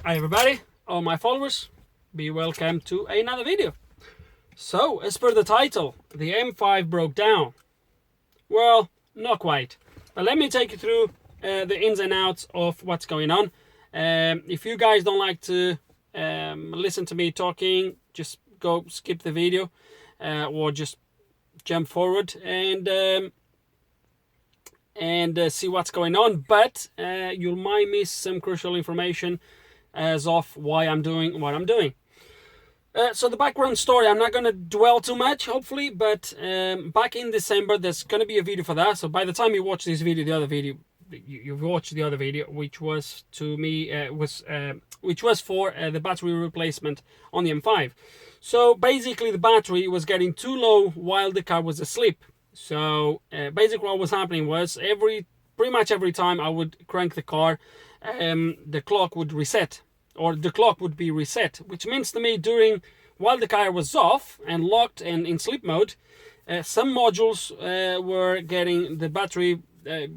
Hi everybody, all my followers, be welcome to another video. So, as per the title, the M5 broke down. Well, not quite, but let me take you through the ins and outs of what's going on. If you guys don't like to listen to me talking, just go skip the video or just jump forward and see what's going on, but you might miss some crucial information as of why I'm doing what I'm doing. So the background story, I'm not going to dwell too much, hopefully, but back in December, there's going to be a video for that. So by the time you watch this video, the other video, you've watched the other video, which was to me, which was for the battery replacement on the M5. So basically the battery was getting too low while the car was asleep. So basically what was happening was pretty much every time I would crank the car, the clock would reset, or the clock would be reset, which means to me while the car was off and locked and in sleep mode, some modules were getting, the battery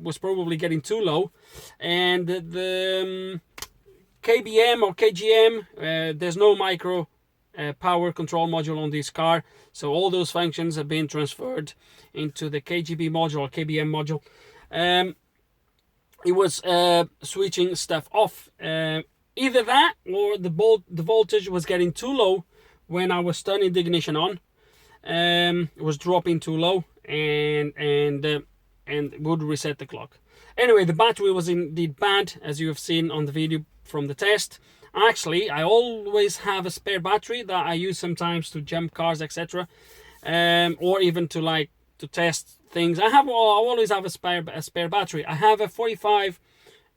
was probably getting too low, and the KBM or KGM, there's no micro power control module on this car, so all those functions have been transferred into the KGB module or KBM module. It was switching stuff off. Either that or the voltage was getting too low when I was turning the ignition on. It was dropping too low and would reset the clock. Anyway, the battery was indeed bad, as you have seen on the video from the test. Actually, I always have a spare battery that I use sometimes to jump cars, etc., or even to test things. I always have a spare battery. I have a 45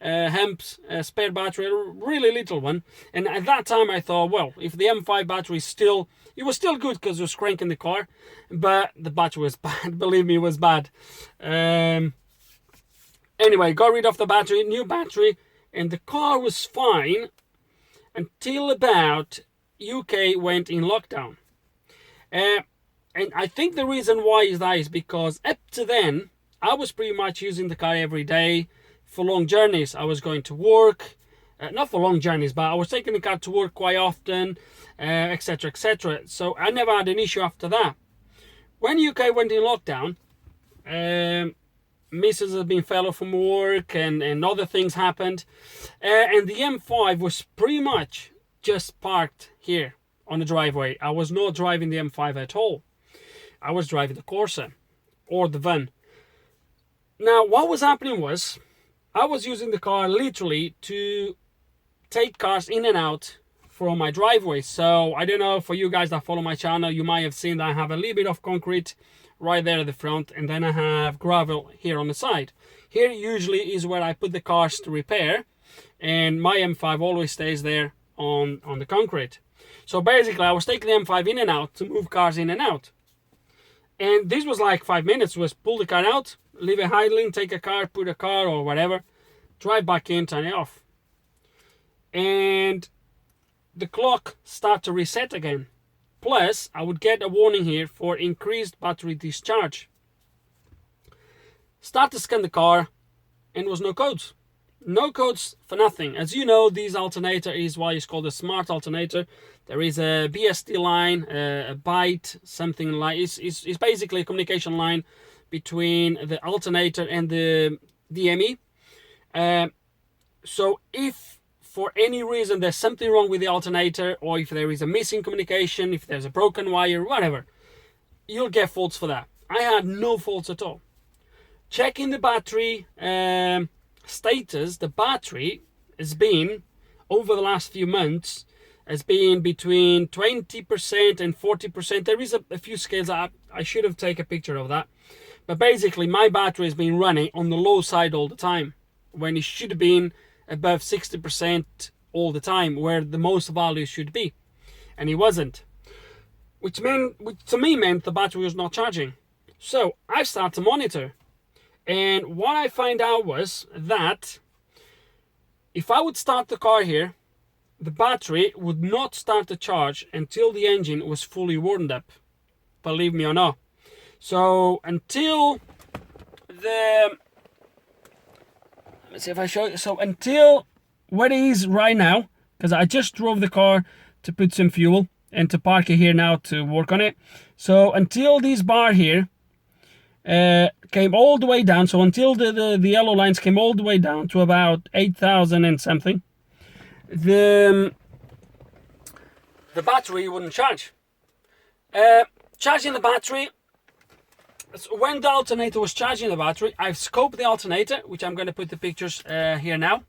amps spare battery, a really little one, and at that time I thought, well, if the M5 battery it was still good because it was cranking the car, but the battery was bad. Believe me, it was bad. Anyway, got rid of the battery, new battery, and the car was fine until about UK went in lockdown. And I think the reason why is because up to then I was pretty much using the car every day for long journeys. I was going to work, not for long journeys, but I was taking the car to work quite often, etc., etc. So I never had an issue after that. When UK went in lockdown, Mrs. had been fell off from work and other things happened, and the M5 was pretty much just parked here on the driveway. I was not driving the M5 at all. I was driving the Corsa or the van. Now, what was happening was I was using the car literally to take cars in and out from my driveway. So I don't know, for you guys that follow my channel, you might have seen that I have a little bit of concrete right there at the front, and then I have gravel here on the side. Here usually is where I put the cars to repair, and my M5 always stays there on the concrete. So basically I was taking the M5 in and out to move cars in and out. And this was like 5 minutes, was pull the car out, leave it idling, take a car, put a car or whatever, drive back in, turn it off. And the clock start to reset again. Plus, I would get a warning here for increased battery discharge. Start to scan the car, and was no codes. No codes for nothing. As you know, this alternator is why it's called a smart alternator. There is a BSD line, a byte, something like it's basically a communication line between the alternator and the DME. So if for any reason there's something wrong with the alternator, or if there is a missing communication, if there's a broken wire, whatever, you'll get faults for that. I had no faults at all. Checking the battery status, the battery has been, over the last few months, has been between 20% and 40%. There is a few scales. I should have taken a picture of that. But basically, my battery has been running on the low side all the time, when it should have been above 60% all the time, where the most value should be. And it wasn't. Which to me meant the battery was not charging. So I started to monitor. And what I find out was that if I would start the car here, the battery would not start to charge until the engine was fully warmed up. Believe me or not. So until let's see if I show you. So until what it is right now, because I just drove the car to put some fuel and to park it here now to work on it. So until this bar here came all the way down, so until the yellow lines came all the way down to about 8,000 and something, the battery wouldn't charge. Charging the battery, so when the alternator was charging the battery, I've scoped the alternator, which I'm going to put the pictures here now.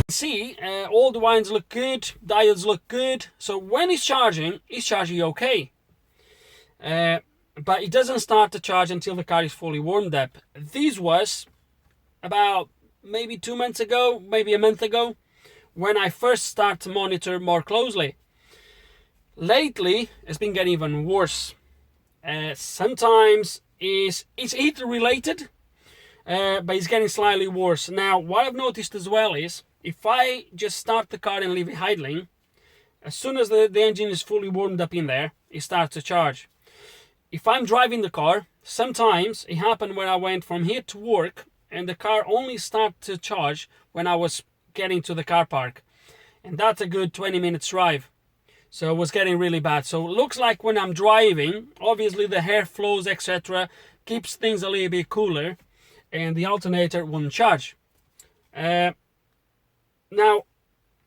See, all the wines look good, diodes look good, so when it's charging okay, but it doesn't start to charge until the car is fully warmed up. This was about maybe 2 months ago, maybe a month ago, when I first started to monitor more closely. Lately it's been getting even worse. Sometimes it's heat related, but it's getting slightly worse. Now what I've noticed as well is, if I just start the car and leave it idling, as soon as the engine is fully warmed up in there, it starts to charge. If I'm driving the car, sometimes it happened when I went from here to work and the car only started to charge when I was getting to the car park. And that's a good 20 minutes drive. So it was getting really bad. So it looks like when I'm driving, obviously the air flows, etc., keeps things a little bit cooler and the alternator won't charge. Now,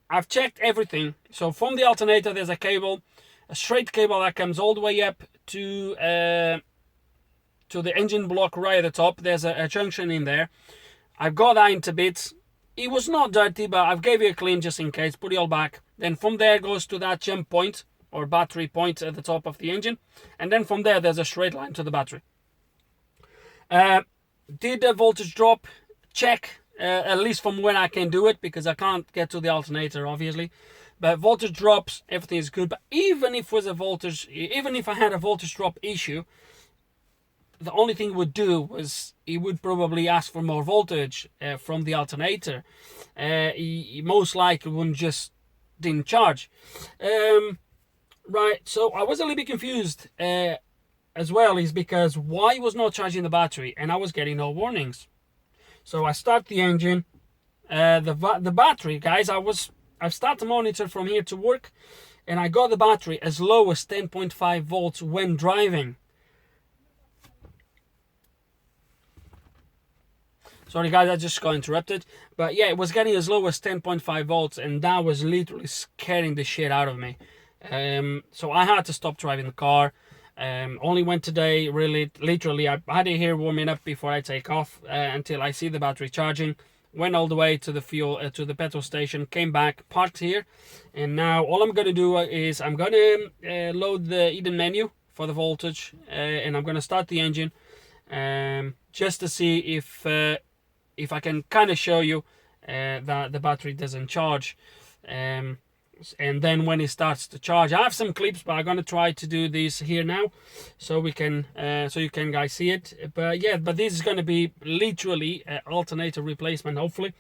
I've checked everything. So from the alternator, there's a cable, a straight cable that comes all the way up to the engine block right at the top. There's a junction in there. I've got that into bits. It was not dirty, but I've gave it a clean just in case, put it all back. Then from there it goes to that jump point or battery point at the top of the engine. And then from there, there's a straight line to the battery. Did the voltage drop? Check. At least from when I can do it, because I can't get to the alternator obviously, but voltage drops, everything is good. But even if I had a voltage drop issue, the only thing it would do was it would probably ask for more voltage from the alternator. He most likely didn't charge. Right, so I was a little bit confused as well, is because why was not charging the battery and I was getting no warnings. So I start the engine, the battery, guys, I've started to monitor from here to work, and I got the battery as low as 10.5 volts when driving. Sorry guys, I just got interrupted. But yeah, it was getting as low as 10.5 volts, and that was literally scaring the shit out of me. So I had to stop driving the car. Only went today, really, literally, I had it here warming up before I take off until I see the battery charging. Went all the way to the to the petrol station, came back, parked here, and now all I'm going to do is I'm going to load the hidden menu for the voltage, and I'm going to start the engine just to see if I can kind of show you that the battery doesn't charge. And then when it starts to charge, I have some clips, but I'm gonna try to do this here now so we can so you can guys see it. But yeah, but this is gonna be literally an alternator replacement, hopefully.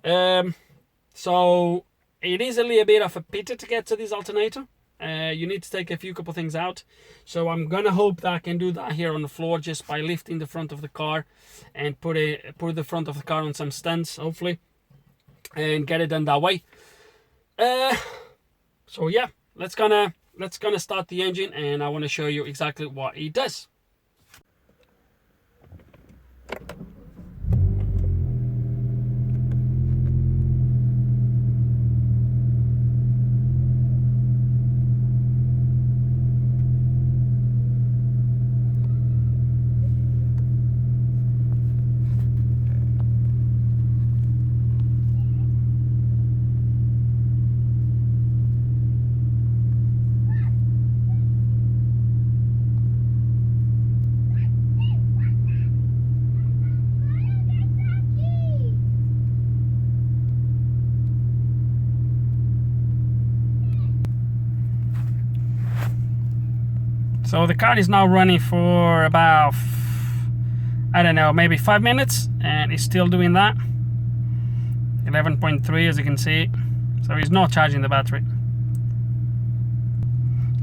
So it is a little bit of a pity to get to this alternator. You need to take a couple things out, so I'm gonna hope that I can do that here on the floor just by lifting the front of the car and put the front of the car on some stands, hopefully, and get it done that way. So yeah, let's gonna start the engine, and I want to show you exactly what it does. So the car is now running for about, I don't know, maybe 5 minutes, and it's still doing that. 11.3 as you can see. So he's not charging the battery.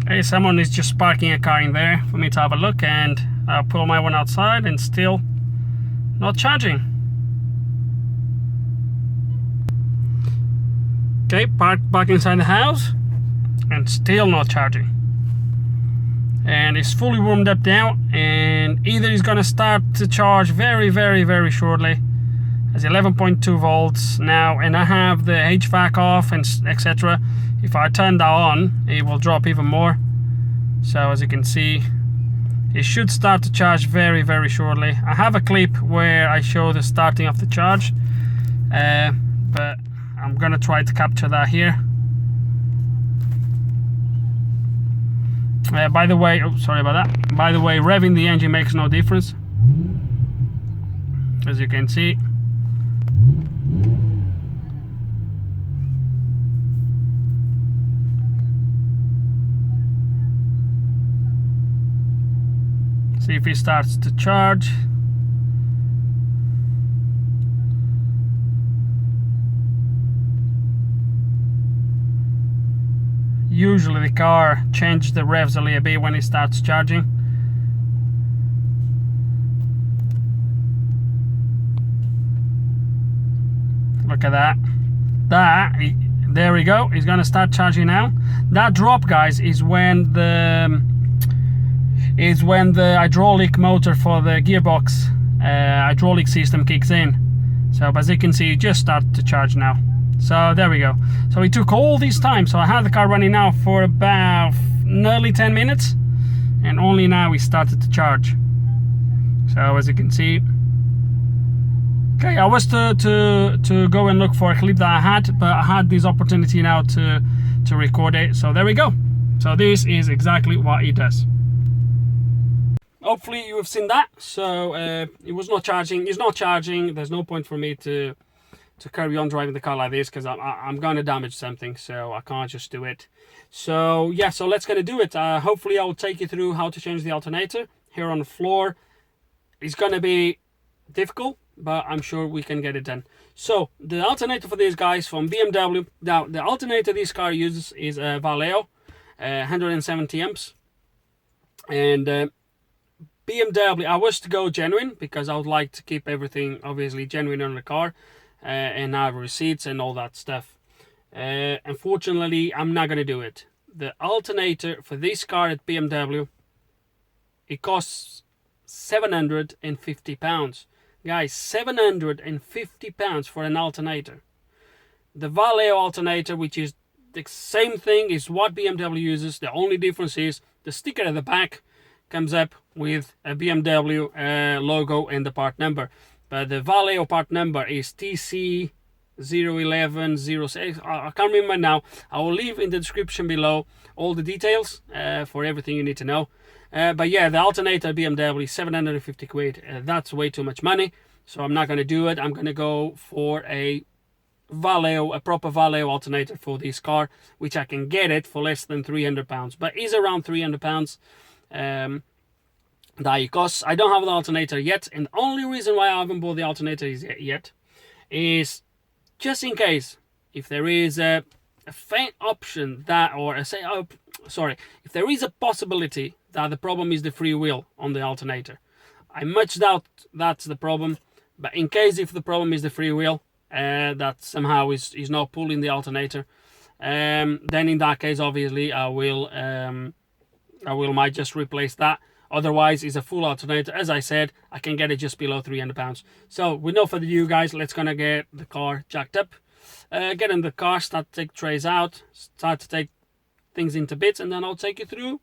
Okay, someone is just parking a car in there for me to have a look, and I'll pull my one outside and still not charging. Okay, parked back inside the house and still not charging. And it's fully warmed up now, and either it's gonna start to charge very shortly. It's 11.2 volts now, and I have the HVAC off and etc. If I turn that on, it will drop even more. So as you can see, it should start to charge very shortly. I have a clip where I show the starting of the charge, but I'm gonna try to capture that here. By the way, oh, sorry about that. By the way, revving the engine makes no difference, as you can see. See if it starts to charge. Usually the car changes the revs a little bit when it starts charging. Look at that. There we go. It's gonna start charging now. That drop, guys, is when the hydraulic motor for the gearbox hydraulic system kicks in. So as you can see, it just started to charge now. So there we go. So it took all this time. So I had the car running now for about nearly 10 minutes, and only now we started to charge. So as you can see, okay, I was to go and look for a clip that I had, but I had this opportunity now to record it. So there we go. So this is exactly what it does. Hopefully you have seen that. So it was not charging. It's not charging. There's no point for me to carry on driving the car like this, because I'm gonna damage something, so I can't just do it. So yeah, so let's gonna do it. Hopefully I'll take you through how to change the alternator here on the floor. It's gonna be difficult, but I'm sure we can get it done. So the alternator for these guys from BMW. Now the alternator this car uses is a Valeo 170 amps, and BMW, I was to go genuine because I would like to keep everything obviously genuine on the car. And have receipts and all that stuff. Unfortunately, I'm not going to do it. The alternator for this car at BMW, it costs £750. Guys, £750 for an alternator. The Valeo alternator, which is the same thing, is what BMW uses. The only difference is the sticker at the back comes up with a BMW logo and the part number. But the Valeo part number is TC01106. I can't remember now. I will leave in the description below all the details for everything you need to know. But yeah, the alternator BMW, 750 quid. That's way too much money, so I'm not going to do it. I'm going to go for a Valeo, a proper Valeo alternator for this car, which I can get it for less than £300, but is around £300. That it costs. I don't have the alternator yet, and the only reason why I haven't bought the alternator yet is just in case if there is a faint option that, or if there is a possibility that the problem is the freewheel on the alternator. I much doubt that's the problem, but in case if the problem is the freewheel, that somehow is not pulling the alternator, then in that case obviously I might just replace that. Otherwise, it's a full alternator. As I said, I can get it just below £300. So, with no further ado, guys, let's gonna get the car jacked up. Get in the car, start to take trays out, start to take things into bits, and then I'll take you through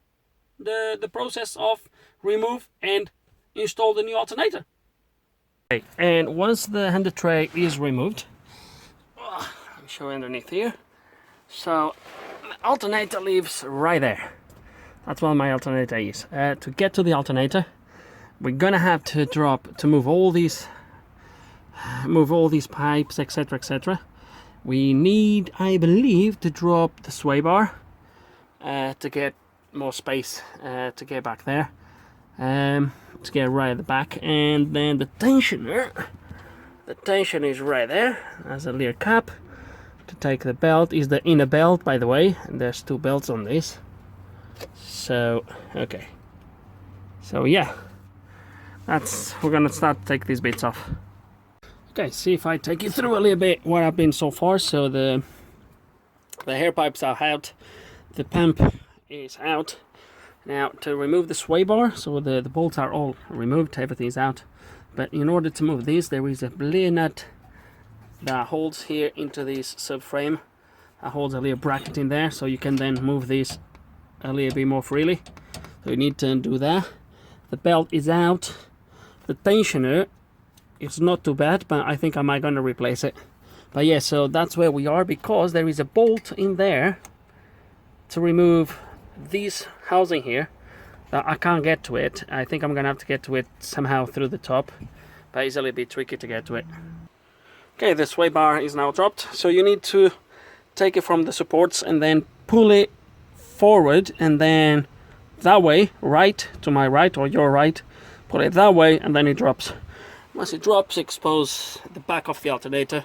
the process of remove and install the new alternator. Okay, and once the under tray is removed, let me show you underneath here. So, the alternator lives right there. That's what my alternator is. To get to the alternator, we're gonna have to move all these pipes, etc, etc. We need, I believe, to drop the sway bar to get more space to get back there, to get right at the back. And then the tensioner is right there. There's a little cap to take the belt. Is the inner belt, by the way, and there's 2 belts on this. So okay, so yeah, we're gonna start to take these bits off. Okay, see if I take you through a little bit what I've been so far. So the hair pipes are out, the pump is out. Now to remove the sway bar, so the bolts are all removed, everything's out. But in order to move these, there is a little nut that holds here into this subframe, that holds a little bracket in there, so you can then move these a little bit more freely. So you need to undo that. The belt is out. The tensioner, it's not too bad, but I think I might gonna replace it. But yeah, so that's where we are, because there is a bolt in there to remove this housing here that I can't get to it. I think I'm gonna have to get to it somehow through the top, but it's a little bit tricky to get to it. Okay, the sway bar is now dropped, so you need to take it from the supports and then pull it forward, and then that way, right to my right or your right, pull it that way, and then it drops. Once it drops, expose the back of the alternator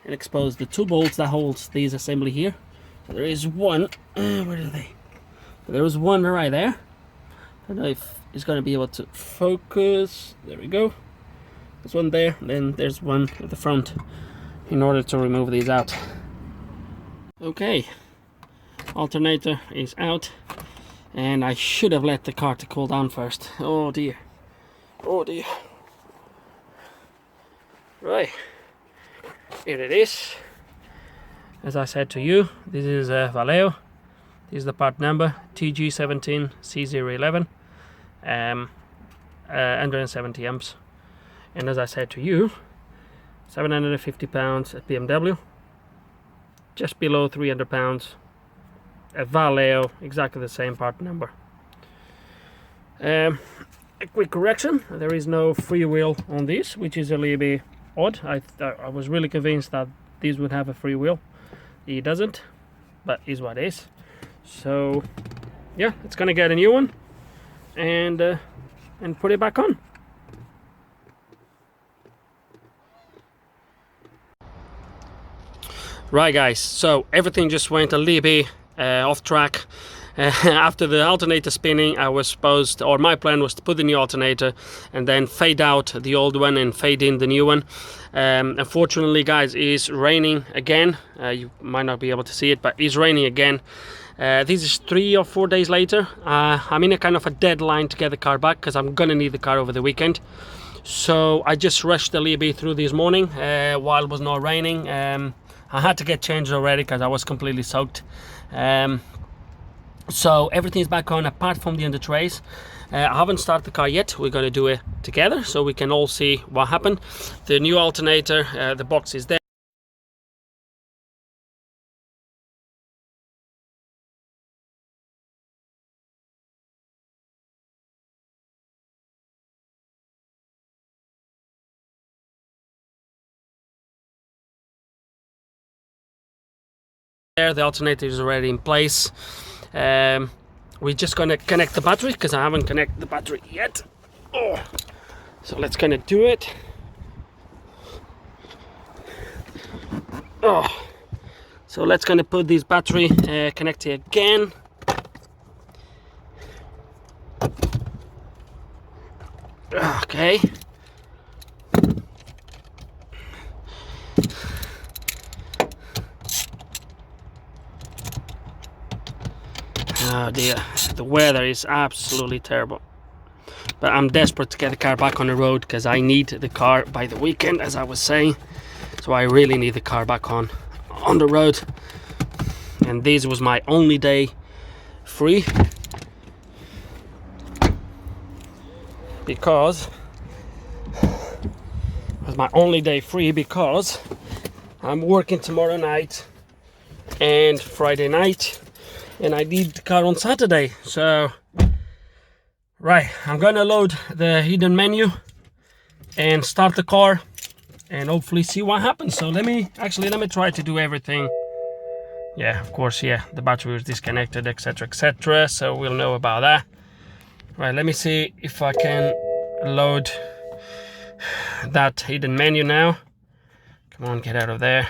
and expose the 2 bolts that holds these assembly here. There is one, where are they? There is one right there. I don't know if it's going to be able to focus. There we go. There's one there, then there's one at the front in order to remove these out. Okay, alternator is out, and I should have let the car to cool down first. Oh dear, oh dear. Right, here it is. As I said to you, this is Vallejo. This is the part number TG17C011, 170 amps. And as I said to you, 750 pounds at BMW, just below 300 pounds at Vallejo, exactly the same part number. A quick correction, there is no freewheel on this, which is a little bit odd. I was really convinced that these would have a freewheel. It doesn't, but is what it is. So yeah, it's gonna get a new one and put it back on. Right guys, so everything just went a little bit off track. After the alternator spinning, I was supposed, or my plan was to put the new alternator and then fade out the old one and fade in the new one. Unfortunately guys, it's raining again. You might not be able to see it, but it's raining again. This is 3 or 4 days later. I'm in a kind of a deadline to get the car back, because I'm gonna need the car over the weekend. So I just rushed a little bit through this morning while it was not raining. I had to get changed already because I was completely soaked. So everything's back on apart from the under trays. I haven't started the car yet. We're going to do it together so we can all see what happened. The new alternator, the box is there. The alternator is already in place. We're just gonna connect the battery because I haven't connected the battery yet. Oh. So let's gonna do it. Oh. So let's gonna put this battery connected again. Okay. Oh dear, the weather is absolutely terrible. But I'm desperate to get the car back on the road because I need the car by the weekend, as I was saying. So I really need the car back on the road. And this was my only day free. Because I'm working tomorrow night and Friday night. And I need the car on Saturday. So right, I'm gonna load the hidden menu and start the car and hopefully see what happens. So let me try to do everything yeah, of course, yeah, the battery was disconnected, etc, etc, so we'll know about that. Right, let me see if I can load that hidden menu now. Come on, get out of there.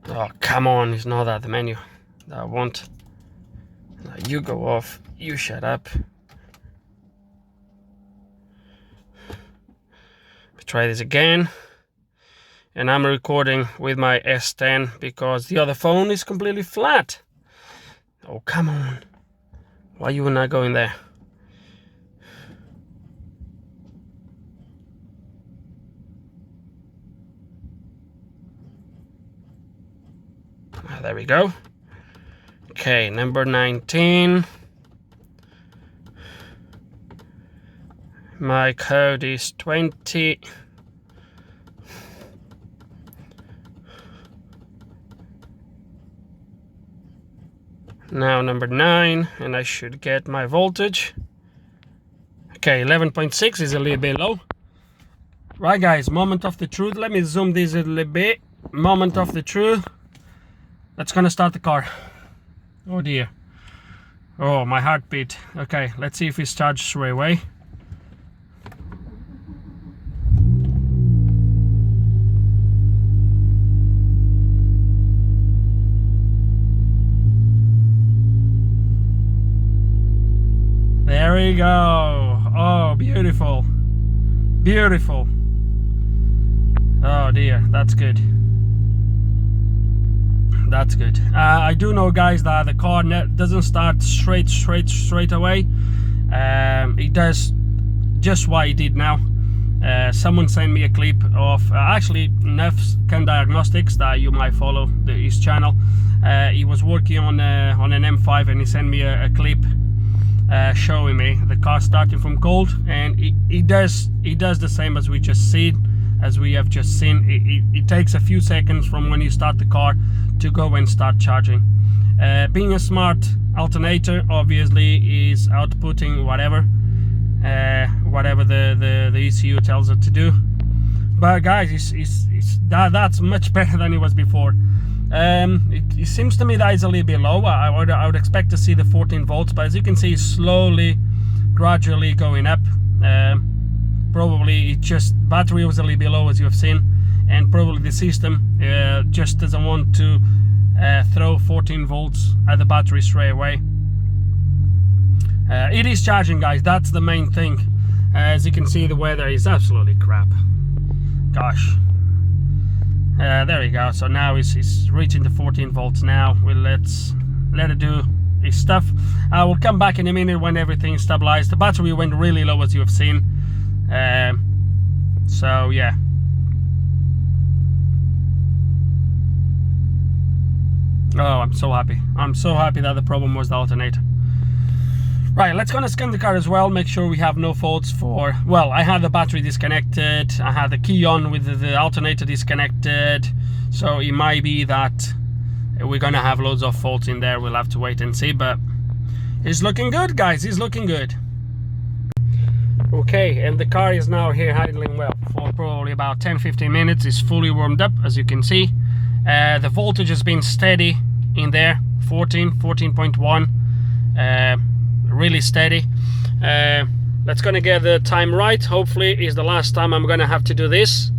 Oh, come on, it's not that the menu that I want. Now you go off, you shut up. Try this again. And I'm recording with my S10 because the other phone is completely flat. Oh, come on. Why you not going there? Ah, there we go. Okay, number 19. My code is 20. Now number 9, and I should get my voltage. Okay, 11.6 is a little bit low. Right guys, moment of the truth. Let me zoom this a little bit. Moment of the truth. Let's gonna start the car. Oh dear. Oh, my heartbeat. Okay, let's see if it's charged straight away. There we go. Oh, beautiful. Beautiful. Oh dear, that's good. That's good. I do know, guys, that the car doesn't start straight away. It does just what it did now. Someone sent me a clip of actually Neff's Diagnostics that you might follow his channel. He was working on an M5 and he sent me a clip showing me the car starting from cold, and it does the same as we have just seen. It takes a few seconds from when you start the car to go and start charging. Being a smart alternator obviously is outputting whatever the ECU tells it to do. But guys, that's much better than it was before. It seems to me that it's a little bit low. I would expect to see the 14 volts, but as you can see, it's slowly, gradually going up. Probably it just battery was a little bit low, as you have seen, and probably the system just doesn't want to throw 14 volts at the battery straight away. It is charging, guys. That's the main thing. As you can see, the weather is absolutely crap. Gosh. There we go. So now it's reaching the 14 volts now. Let's let it do its stuff. I will come back in a minute when everything is stabilized. The battery went really low, as you have seen. So yeah. Oh, I'm so happy. I'm so happy that the problem was the alternator. Right, let's gonna scan the car as well, make sure we have no faults for, well, I had the battery disconnected, I had the key on with the alternator disconnected, so it might be that we're gonna have loads of faults in there. We'll have to wait and see, but it's looking good, guys. It's looking good. Okay, and the car is now here idling well for probably about 10-15 minutes. It's fully warmed up, as you can see. The voltage has been steady in there, 14.1. Really steady. Let's gonna get the time right. Hopefully it's the last time I'm gonna have to do this.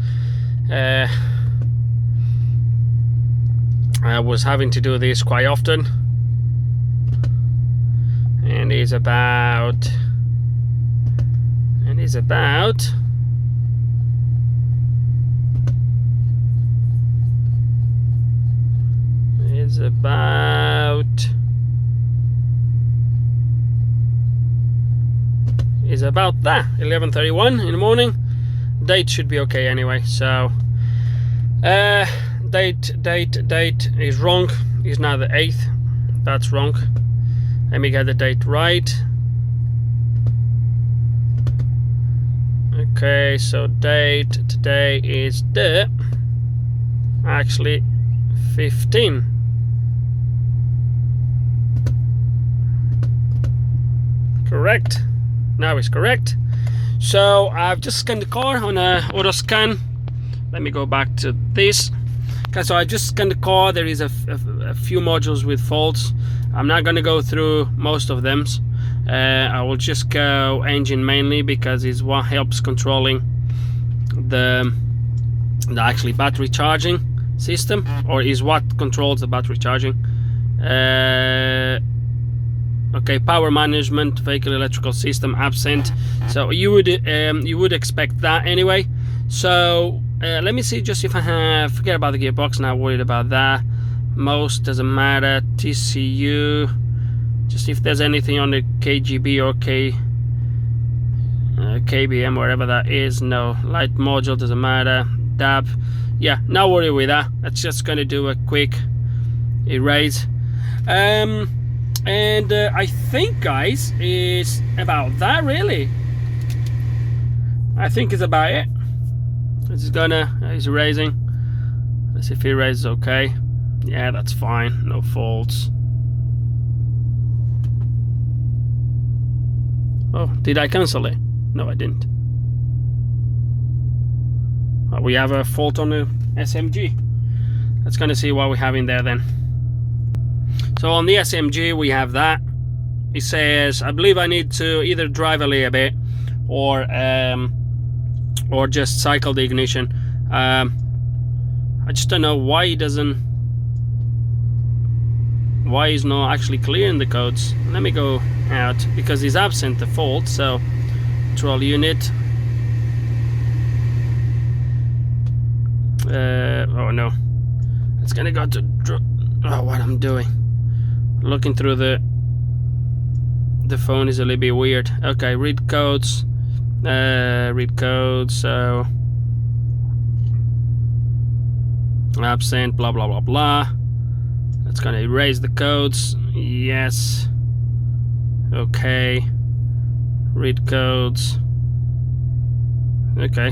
I was having to do this quite often, and it's about that 11:31 in the morning. Date should be okay anyway. So date is wrong. It's now the 8th. That's wrong. Let me get the date right. Okay, so date today is the actually 15. Correct. Now it's correct. So I've just scanned the car on a auto scan. Let me go back to this. Okay, so I just scanned the car. There is a few modules with faults. I'm not going to go through most of them. I will just go engine mainly, because it's what helps controlling the actually battery charging system, or is what controls the battery charging. Okay, power management, vehicle electrical system absent. So you would expect that anyway. So let me see just if I have, forget about the gearbox, not worried about that. Most doesn't matter. TCU, just if there's anything on the KGB or KBM, wherever that is. No, light module doesn't matter. DAB, yeah, not worry with that. That's just gonna do a quick erase. And I think, guys, it's about that really. I think it's about it. It's erasing. Let's see if it erases okay. Yeah, that's fine, no faults. Oh, did I cancel it? No, I didn't. Oh, we have a fault on the SMG. Let's gonna see what we have in there then. So on the SMG we have that. It says, I believe I need to either drive a little bit or just cycle the ignition. I just don't know why it doesn't, why he's not actually clearing the codes. Let me go out, because he's absent the fault. So control unit, oh no, it's gonna go to what I'm doing, looking through the phone is a little bit weird. Okay, read codes, so absent, blah blah blah blah. It's gonna erase the codes. Yes, okay, read codes. Okay,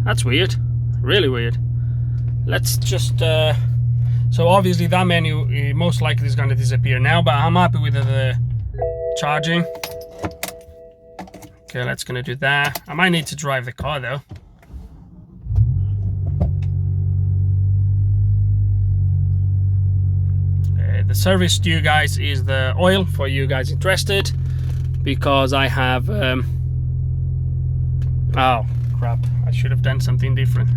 that's weird, really weird. Let's just so obviously that menu most likely is going to disappear now, but I'm happy with the charging. Okay, let's gonna do that. I might need to drive the car though. The service to you guys is the oil, for you guys interested, because I have oh crap, I should have done something different.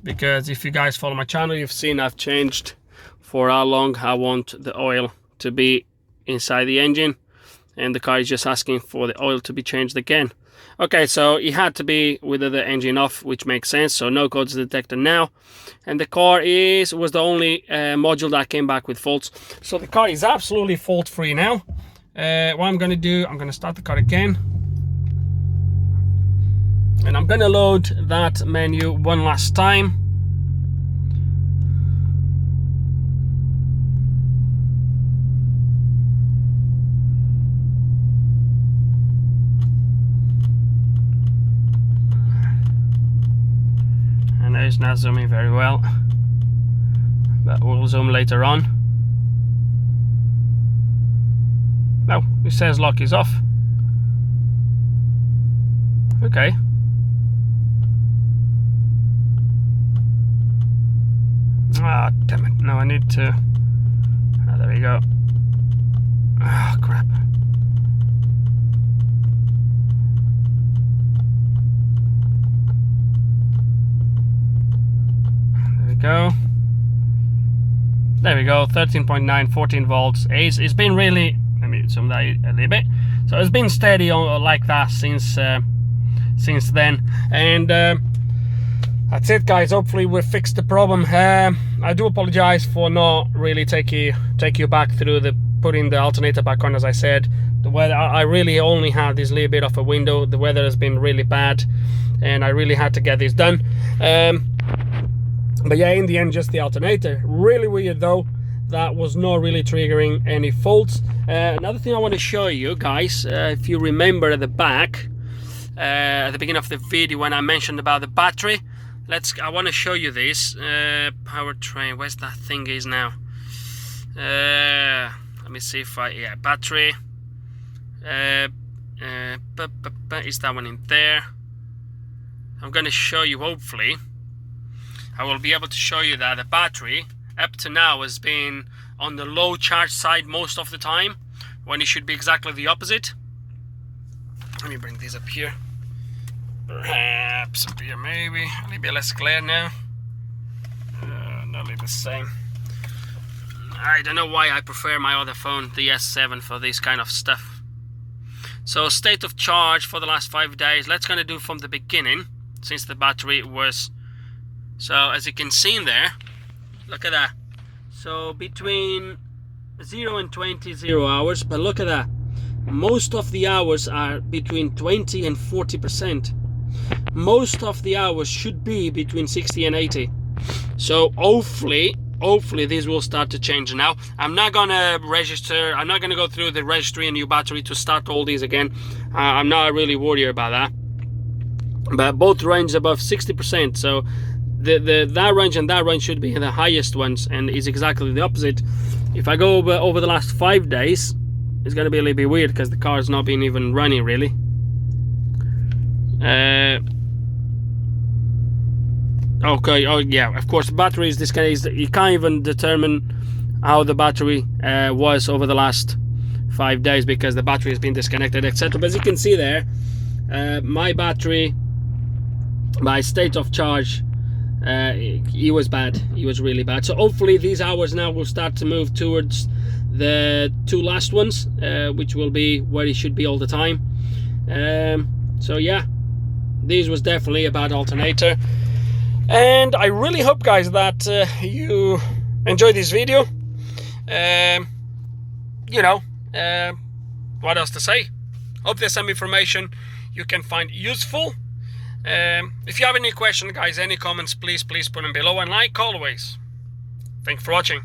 Because if you guys follow my channel, you've seen I've changed for how long I want the oil to be inside the engine, and the car is just asking for the oil to be changed again. Okay, so it had to be with the engine off, which makes sense. So no codes detected now, and the car was the only module that came back with faults. So the car is absolutely fault free now. What I'm gonna do, I'm gonna start the car again, and I'm gonna load that menu one last time. And it's not zooming very well, but we'll zoom later on. No, it says lock is off. Okay. Ah, damn it. No, I need to... Ah, there we go. Ah, crap. There we go. There we go, 13.9, 14 volts. It's been really... Let me zoom that a little bit. So it's been steady on, like that since then. And that's it, guys. Hopefully we fixed the problem. I do apologize for not really take you back through putting the alternator back on. As I said, the weather, I really only had this little bit of a window. The weather has been really bad, and I really had to get this done. But yeah, in the end, just the alternator. Really weird though. That was not really triggering any faults. Another thing I want to show you guys, if you remember at the back, at the beginning of the video when I mentioned about the battery, I want to show you this powertrain. Where's that thing is now? Let me see if yeah, battery. Is that one in there? I'm going to show you, hopefully I will be able to show you that the battery up to now has been on the low charge side most of the time, when it should be exactly the opposite. Let me bring these up here. Perhaps up here, maybe a little bit less clear now. Nearly the same. I don't know why I prefer my other phone, the S7, for this kind of stuff. So state of charge for the last 5 days. Let's kind of do from the beginning, since the battery was... So as you can see in there, look at that. So between 0 and 20, 0 hours, but look at that. Most of the hours are between 20 and 40%. Most of the hours should be between 60 and 80. So hopefully this will start to change now. I'm not gonna register, I'm not gonna go through the registry and new battery to start all these again. I'm not really worried about that. But both range above 60%, so that range and that range should be the highest ones, and is exactly the opposite. If I go over the last 5 days, it's gonna be a little bit weird because the car's not been even running really. Okay, oh yeah, of course, battery is this case, you can't even determine how the battery was over the last 5 days because the battery has been disconnected, etc. But as you can see there, my battery, my state of charge, it was bad. It was really bad. So hopefully these hours now will start to move towards the 2 last ones, which will be where it should be all the time. So yeah, this was definitely a bad alternator. And I really hope, guys, that you enjoyed this video. You know, what else to say? Hope there's some information you can find useful. If you have any questions, guys, any comments, please put them below. And like always, thanks for watching.